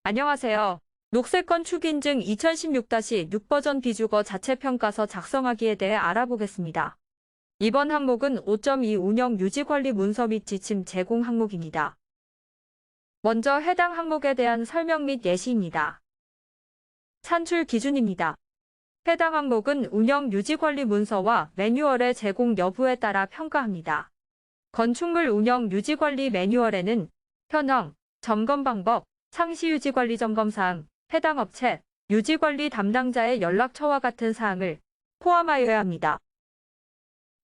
안녕하세요. 녹색 건축 인증 2016-6 버전 비주거 자체평가서 작성하기에 대해 알아보겠습니다. 이번 항목은 5.2 운영 유지 관리 문서 및 지침 제공 항목입니다. 먼저 해당 항목에 대한 설명 및 예시입니다. 산출 기준입니다. 해당 항목은 운영 유지 관리 문서와 매뉴얼의 제공 여부에 따라 평가합니다. 건축물 운영 유지 관리 매뉴얼에는 현황, 점검 방법, 상시 유지관리 점검사항, 해당 업체, 유지관리 담당자의 연락처와 같은 사항을 포함하여야 합니다.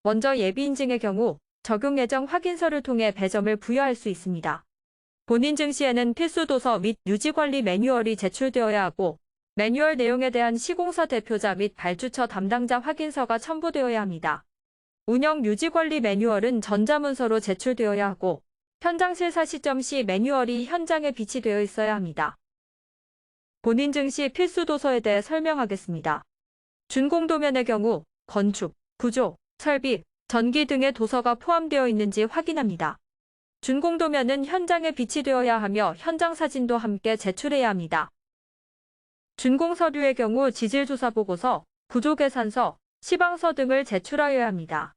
먼저 예비인증의 경우 적용 예정 확인서를 통해 배점을 부여할 수 있습니다. 본인증 시에는 필수 도서 및 유지관리 매뉴얼이 제출되어야 하고 매뉴얼 내용에 대한 시공사 대표자 및 발주처 담당자 확인서가 첨부되어야 합니다. 운영 유지관리 매뉴얼은 전자문서로 제출되어야 하고 현장 실사 시점 시 매뉴얼이 현장에 비치되어 있어야 합니다. 본인 증시 필수 도서에 대해 설명하겠습니다. 준공도면의 경우 건축, 구조, 설비, 전기 등의 도서가 포함되어 있는지 확인합니다. 준공도면은 현장에 비치되어야 하며 현장 사진도 함께 제출해야 합니다. 준공서류의 경우 지질조사보고서, 구조계산서, 시방서 등을 제출하여야 합니다.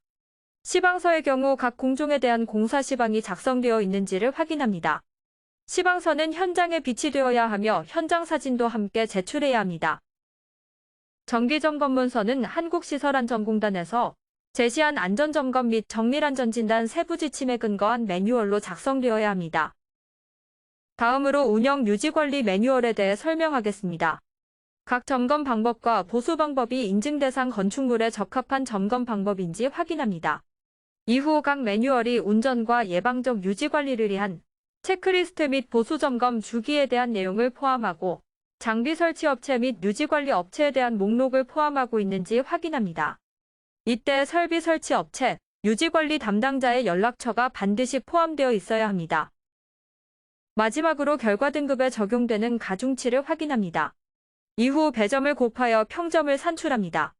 시방서의 경우 각 공종에 대한 공사 시방이 작성되어 있는지를 확인합니다. 시방서는 현장에 비치되어야 하며 현장 사진도 함께 제출해야 합니다. 정기점검문서는 한국시설안전공단에서 제시한 안전점검 및 정밀안전진단 세부 지침에 근거한 매뉴얼로 작성되어야 합니다. 다음으로 운영 유지관리 매뉴얼에 대해 설명하겠습니다. 각 점검 방법과 보수 방법이 인증 대상 건축물에 적합한 점검 방법인지 확인합니다. 이후 각 매뉴얼이 운전과 예방적 유지관리를 위한 체크리스트 및 보수점검 주기에 대한 내용을 포함하고 장비 설치 업체 및 유지관리 업체에 대한 목록을 포함하고 있는지 확인합니다. 이때 설비 설치 업체, 유지관리 담당자의 연락처가 반드시 포함되어 있어야 합니다. 마지막으로 결과 등급에 적용되는 가중치를 확인합니다. 이후 배점을 곱하여 평점을 산출합니다.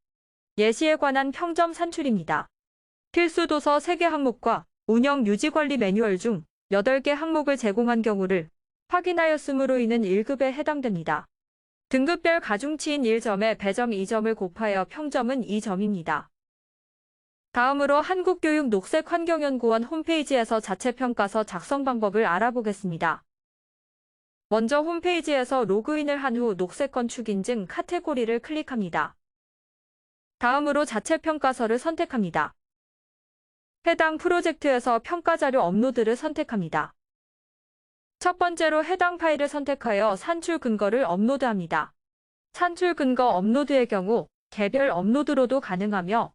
예시에 관한 평점 산출입니다. 필수 도서 3개 항목과 운영 유지관리 매뉴얼 중 8개 항목을 제공한 경우를 확인하였으므로 이는 1급에 해당됩니다. 등급별 가중치인 1점에 배점 2점을 곱하여 평점은 2점입니다. 다음으로 한국교육 녹색환경연구원 홈페이지에서 자체평가서 작성 방법을 알아보겠습니다. 먼저 홈페이지에서 로그인을 한 후 녹색건축인증 카테고리를 클릭합니다. 다음으로 자체평가서를 선택합니다. 해당 프로젝트에서 평가자료 업로드를 선택합니다. 첫 번째로 해당 파일을 선택하여 산출 근거를 업로드합니다. 산출 근거 업로드의 경우 개별 업로드로도 가능하며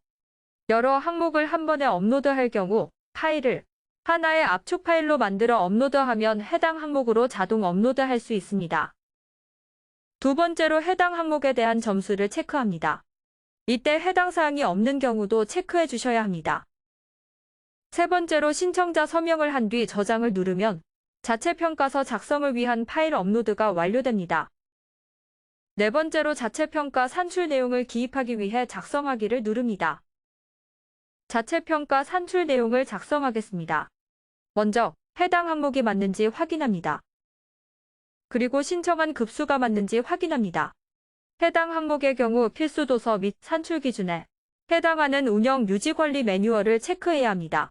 여러 항목을 한 번에 업로드할 경우 파일을 하나의 압축 파일로 만들어 업로드하면 해당 항목으로 자동 업로드할 수 있습니다. 두 번째로 해당 항목에 대한 점수를 체크합니다. 이때 해당 사항이 없는 경우도 체크해 주셔야 합니다. 세 번째로 신청자 서명을 한 뒤 저장을 누르면 자체평가서 작성을 위한 파일 업로드가 완료됩니다. 네 번째로 자체평가 산출 내용을 기입하기 위해 작성하기를 누릅니다. 자체평가 산출 내용을 작성하겠습니다. 먼저 해당 항목이 맞는지 확인합니다. 그리고 신청한 급수가 맞는지 확인합니다. 해당 항목의 경우 필수 도서 및 산출 기준에 해당하는 운영 유지관리 매뉴얼을 체크해야 합니다.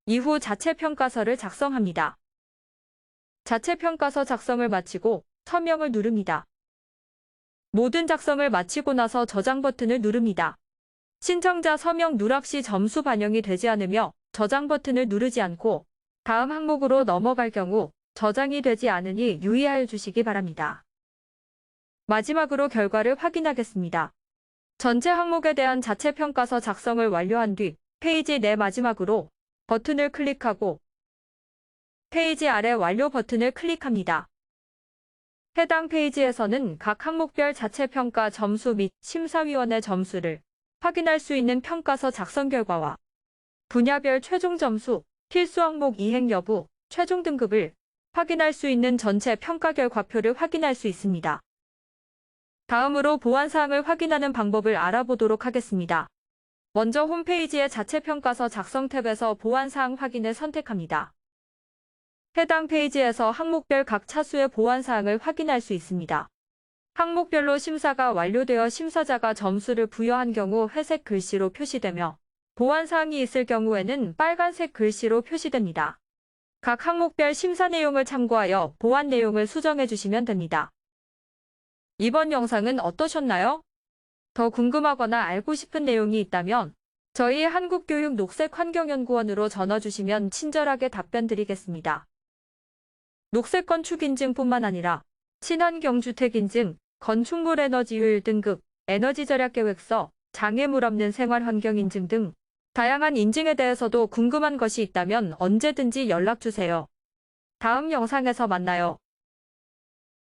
이후 자체평가서를 작성합니다. 자체평가서 작성을 마치고 서명을 누릅니다. 모든 작성을 마치고 나서 저장 버튼을 누릅니다. 신청자 서명 누락 시 점수 반영이 되지 않으며 저장 버튼을 누르지 않고 다음 항목으로 넘어갈 경우 저장이 되지 않으니 유의하여 주시기 바랍니다. 마지막으로 결과를 확인하겠습니다. 전체 항목에 대한 자체평가서 작성을 완료한 뒤 페이지 내 마지막으로 버튼을 클릭하고 페이지 아래 완료 버튼을 클릭합니다. 해당 페이지에서는 각 항목별 자체평가 점수 및 심사위원의 점수를 확인할 수 있는 평가서 작성 결과와 분야별 최종 점수, 필수 항목 이행 여부, 최종 등급을 확인할 수 있는 전체 평가 결과표를 확인할 수 있습니다. 다음으로 보완사항을 확인하는 방법을 알아보도록 하겠습니다. 먼저 홈페이지의 자체평가서 작성 탭에서 보완사항 확인을 선택합니다. 해당 페이지에서 항목별 각 차수의 보완사항을 확인할 수 있습니다. 항목별로 심사가 완료되어 심사자가 점수를 부여한 경우 회색 글씨로 표시되며 보완사항이 있을 경우에는 빨간색 글씨로 표시됩니다. 각 항목별 심사 내용을 참고하여 보완 내용을 수정해 주시면 됩니다. 이번 영상은 어떠셨나요? 더 궁금하거나 알고 싶은 내용이 있다면 저희 한국교육녹색환경연구원으로 전화 주시면 친절하게 답변 드리겠습니다. 녹색 건축 인증뿐만 아니라 친환경 주택 인증, 건축물 에너지 효율 등급, 에너지 절약 계획서, 장애물 없는 생활 환경 인증 등 다양한 인증에 대해서도 궁금한 것이 있다면 언제든지 연락 주세요. 다음 영상에서 만나요.